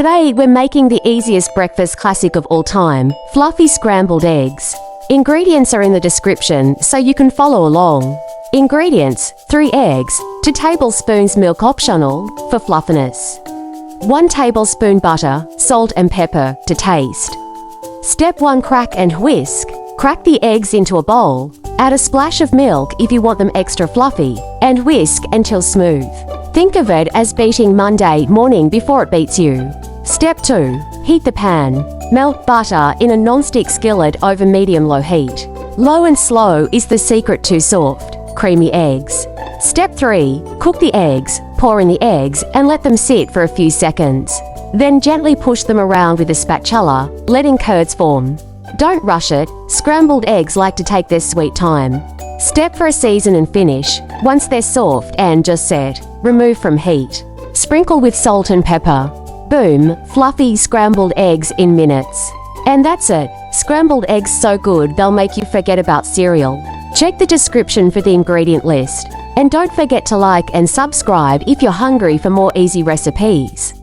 Today, we're making the easiest breakfast classic of all time, fluffy scrambled eggs. Ingredients are in the description, so you can follow along. Ingredients: 3 eggs, 2 tablespoons milk optional, for fluffiness. 1 tablespoon butter, salt and pepper, to taste. Step 1: crack and whisk. Crack the eggs into a bowl. Add a splash of milk if you want them extra fluffy, and whisk until smooth. Think of it as beating Monday morning before it beats you. Step 2: heat the pan. Melt butter in a non-stick skillet over medium-low heat. Low and slow is the secret to soft, creamy eggs. Step 3: cook the eggs. Pour in the eggs and let them sit for a few seconds. Then gently push them around with a spatula, letting curds form. Don't rush it. Scrambled eggs like to take their sweet time. Step 4: season and finish. Once they're soft and just set, remove from heat. Sprinkle with salt and pepper. Boom, fluffy scrambled eggs in minutes. And that's it. Scrambled eggs so good they'll make you forget about cereal. Check the description for the ingredient list. And don't forget to like and subscribe if you're hungry for more easy recipes.